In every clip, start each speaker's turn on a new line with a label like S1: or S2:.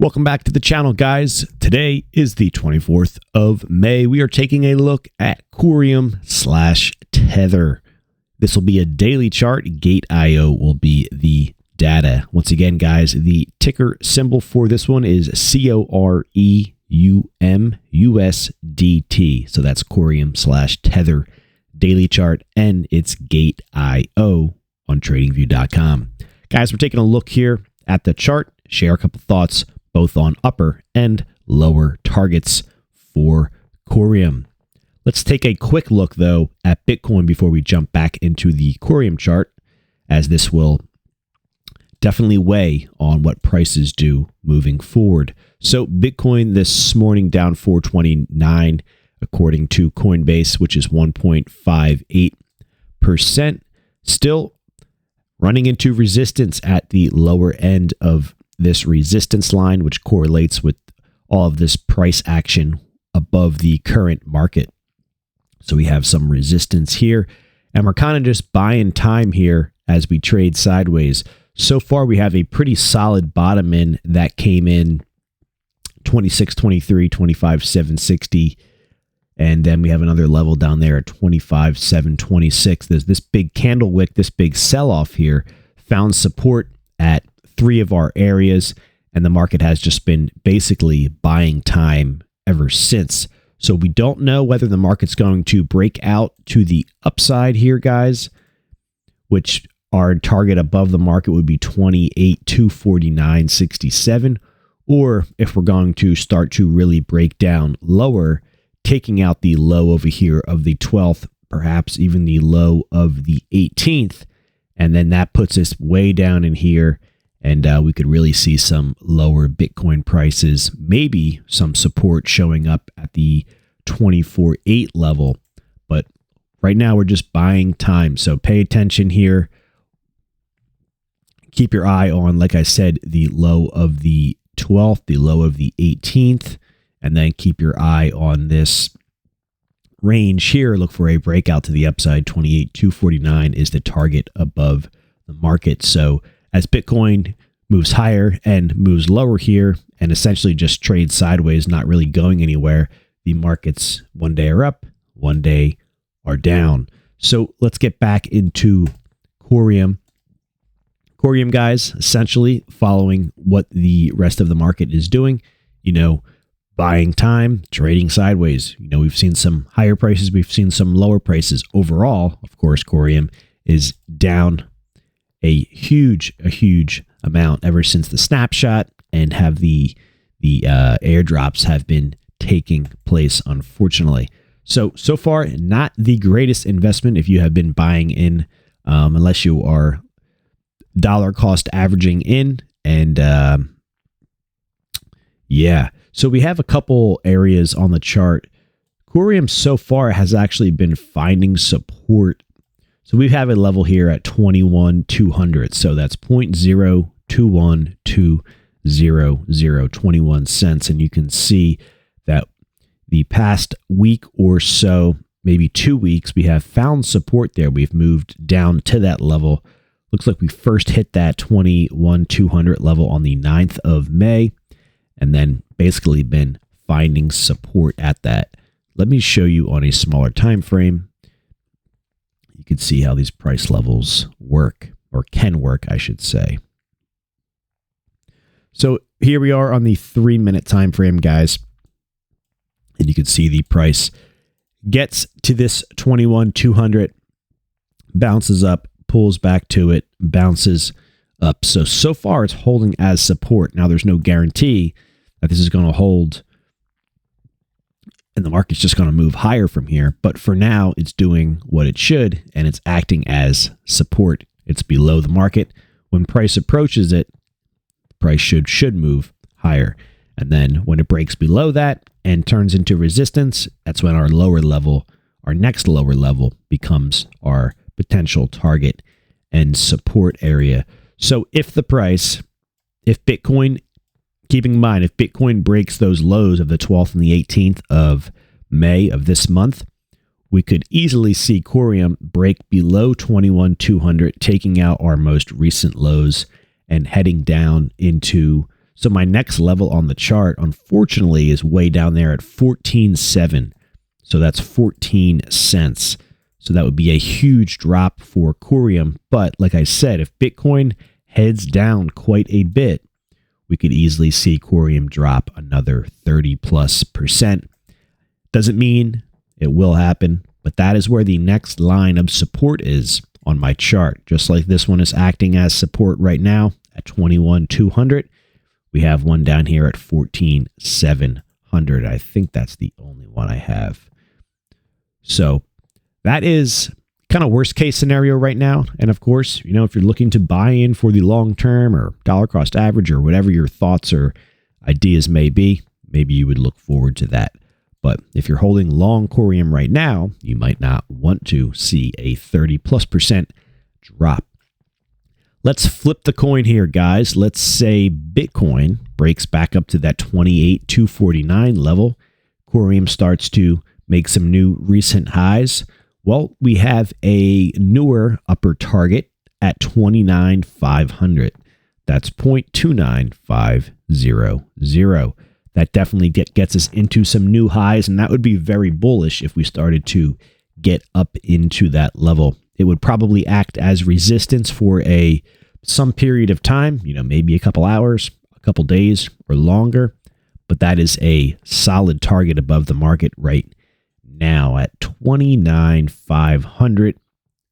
S1: Welcome back to the channel, guys. Today is the 24th of May. We are taking a look at Coreum/Tether. This will be a daily chart. Gate.io will be the data. Once again, guys, the ticker symbol for this one is COREUM/USDT. So that's Coreum/Tether daily chart, and it's Gate.io on TradingView.com. Guys, we're taking a look here at the chart, share a couple thoughts both on upper and lower targets for Coreum. Let's take a quick look, though, at Bitcoin before we jump back into the Coreum chart, as this will definitely weigh on what prices do moving forward. So Bitcoin this morning down 429, according to Coinbase, which is 1.58%. Still running into resistance at the lower end of this resistance line, which correlates with all of this price action above the current market. So we have some resistance here, and we're kind of just buying time here as we trade sideways. So far, we have a pretty solid bottom in that came in 26.23, 25.760, and then we have another level down there at 25.726. There's this big candle wick, this big sell-off here, found support at three of our areas, and the market has just been basically buying time ever since. So we don't know whether the market's going to break out to the upside here, guys, which our target above the market would be 28,249.67, or if we're going to start to really break down lower, taking out the low over here of the 12th, perhaps even the low of the 18th, and then that puts us way down in here. And we could really see some lower Bitcoin prices, maybe some support showing up at the 24.8 level. But right now we're just buying time. So pay attention here. Keep your eye on, like I said, the low of the 12th, the low of the 18th, and then keep your eye on this range here. Look for a breakout to the upside. 28,249 is the target above the market. So as Bitcoin moves higher and moves lower here and essentially just trades sideways, not really going anywhere, the markets one day are up, one day are down. So let's get back into Coreum. Coreum, guys, essentially following what the rest of the market is doing, buying time, trading sideways. We've seen some higher prices, we've seen some lower prices. Overall, of course, Coreum is down a huge amount ever since the snapshot, and have the airdrops have been taking place, unfortunately. So far, not the greatest investment if you have been buying in, unless you are dollar cost averaging in. And yeah, so we have a couple areas on the chart. Coreum so far has actually been finding support. So we have a level here at 21,200. So that's 0.02120021 cents. And you can see that the past week or so, maybe 2 weeks, we have found support there. We've moved down to that level. Looks like we first hit that 21,200 level on the 9th of May, and then basically been finding support at that. Let me show you on a smaller time frame. You can see how these price levels work, or can work, I should say. So here we are on the 3-minute time frame, guys. And you can see the price gets to this 21,200, bounces up, pulls back to it, bounces up. So far it's holding as support. Now there's no guarantee that this is going to hold and the market's just going to move higher from here. But for now, it's doing what it should, and it's acting as support. It's below the market. When price approaches it, the price should move higher. And then when it breaks below that and turns into resistance, that's when our next lower level becomes our potential target and support area. So if Bitcoin, keeping in mind, if Bitcoin breaks those lows of the 12th and the 18th of May of this month, we could easily see Coreum break below 21,200, taking out our most recent lows and heading down into So my next level on the chart, unfortunately, is way down there at 14.7. So that's 14 cents. So that would be a huge drop for Coreum. But like I said, if Bitcoin heads down quite a bit, we could easily see Coreum drop another 30+%. Doesn't mean it will happen, but that is where the next line of support is on my chart. Just like this one is acting as support right now at 21,200. We have one down here at 14,700. I think that's the only one I have. So that is kind of worst case scenario right now. And of course, you know, if you're looking to buy in for the long term or dollar cost average or whatever your thoughts or ideas may be, maybe you would look forward to that. But if you're holding long Coreum right now, you might not want to see a 30+% drop. Let's flip the coin here, guys. Let's say Bitcoin breaks back up to that 28,249 level. Coreum starts to make some new recent highs. Well, we have a newer upper target at 29,500. That's 0.29500. That definitely gets us into some new highs, and that would be very bullish if we started to get up into that level. It would probably act as resistance for some period of time, you know, maybe a couple hours, a couple days, or longer. But that is a solid target above the market right now at 29,500.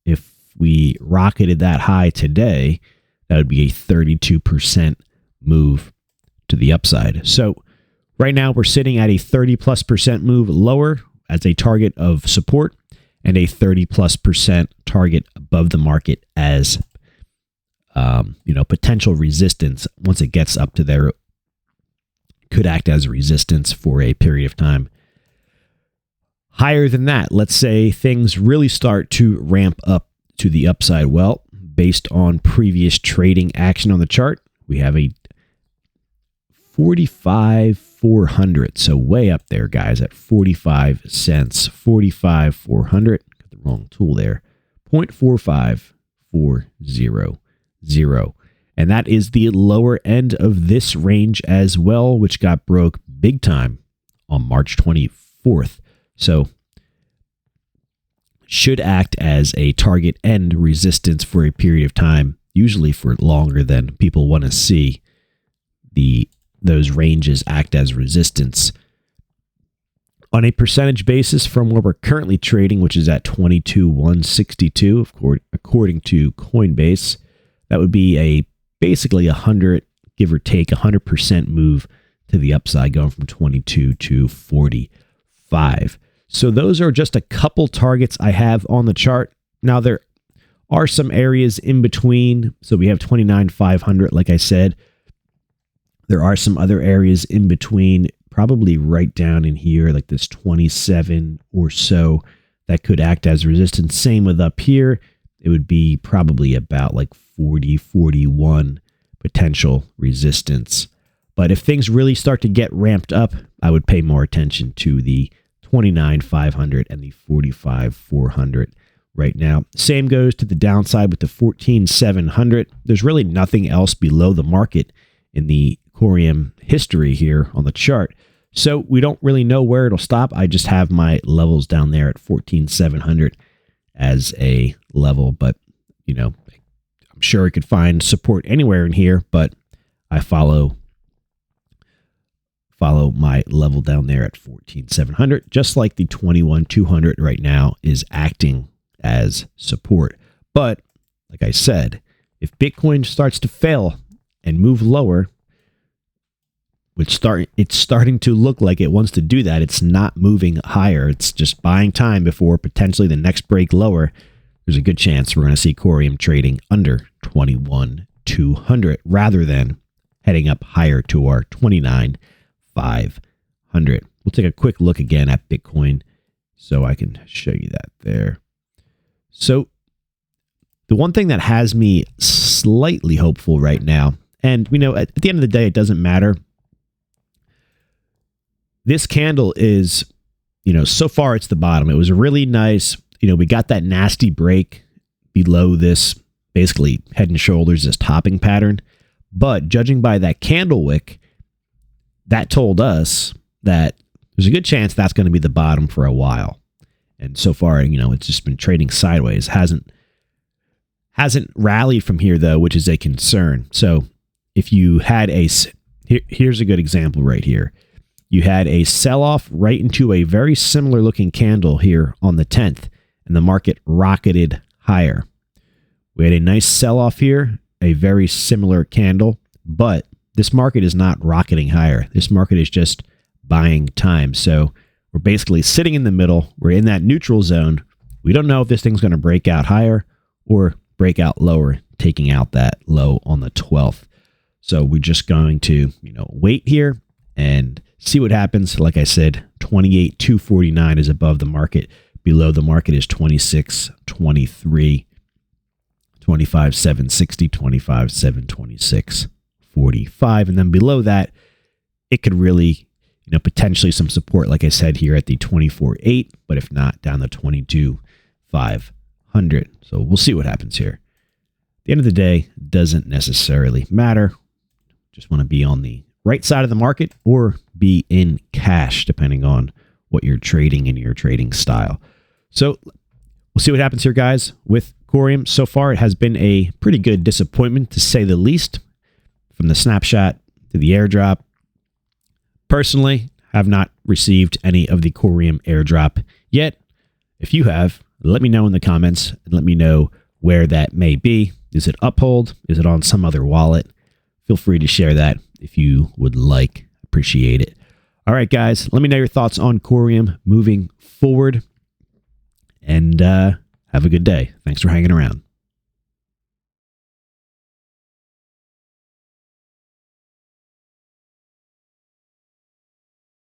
S1: If we rocketed that high today, that would be a 32% move to the upside. So right now we're sitting at a 30+% move lower as a target of support and a 30+% target above the market as potential resistance. Once it gets up to there, could act as resistance for a period of time. Higher than that, let's say things really start to ramp up to the upside. Well, based on previous trading action on the chart, we have a 45,400. So way up there, guys, at 45 cents. 45,400. Got the wrong tool there. 0.45400. And that is the lower end of this range as well, which got broke big time on March 24th. So should act as a target and resistance for a period of time, usually for longer than people want to see those ranges act as resistance. On a percentage basis from where we're currently trading, which is at 22,162, according to Coinbase, that would be basically 100, give or take 100% move to the upside, going from 22 to 45. So those are just a couple targets I have on the chart. Now there are some areas in between. So we have 29,500, like I said. There are some other areas in between, probably right down in here, like this 27 or so, that could act as resistance. Same with up here. It would be probably about like 40, 41 potential resistance. But if things really start to get ramped up, I would pay more attention to the 29,500 and the 45,400 right now. Same goes to the downside with the 14,700. There's really nothing else below the market in the Coreum history here on the chart. So we don't really know where it'll stop. I just have my levels down there at 14,700 as a level, but you know, I'm sure I could find support anywhere in here, but I follow my level down there at 14,700, just like the 21,200 right now is acting as support. But like I said, if Bitcoin starts to fail and move lower, it's starting to look like it wants to do that. It's not moving higher. It's just buying time before potentially the next break lower. There's a good chance we're going to see Coreum trading under 21,200 rather than heading up higher to our 29,500. We'll take a quick look again at Bitcoin so I can show you that there. So the one thing that has me slightly hopeful right now, and we know at the end of the day, it doesn't matter. This candle is, so far it's the bottom. It was a really nice, we got that nasty break below this, basically head and shoulders, this topping pattern. But judging by that candle wick, that told us that there's a good chance that's going to be the bottom for a while. And so far, it's just been trading sideways. Hasn't rallied from here, though, which is a concern. So if you had here's a good example right here. You had a sell-off right into a very similar looking candle here on the 10th, and the market rocketed higher. We had a nice sell-off here, a very similar candle, but this market is not rocketing higher. This market is just buying time. So we're basically sitting in the middle. We're in that neutral zone. We don't know if this thing's going to break out higher or break out lower, taking out that low on the 12th. So we're just going to, wait here and see what happens. Like I said, 28,249 is above the market. Below the market is 26,23, 25,760, 25,726, 45. And then below that, it could really, potentially some support, like I said, here at the 24.8, but if not, down to 22,500. So we'll see what happens here. At the end of the day, doesn't necessarily matter. Just want to be on the right side of the market or be in cash, depending on what you're trading and your trading style. So we'll see what happens here, guys, with Coreum. So far, it has been a pretty good disappointment, to say the least, from the snapshot to the airdrop. Personally, have not received any of the Coreum airdrop yet. If you have, let me know in the comments and let me know where that may be. Is it UpHold? Is it on some other wallet? Feel free to share that if you would like. Appreciate it. All right, guys, let me know your thoughts on Coreum moving forward. And have a good day. Thanks for hanging around.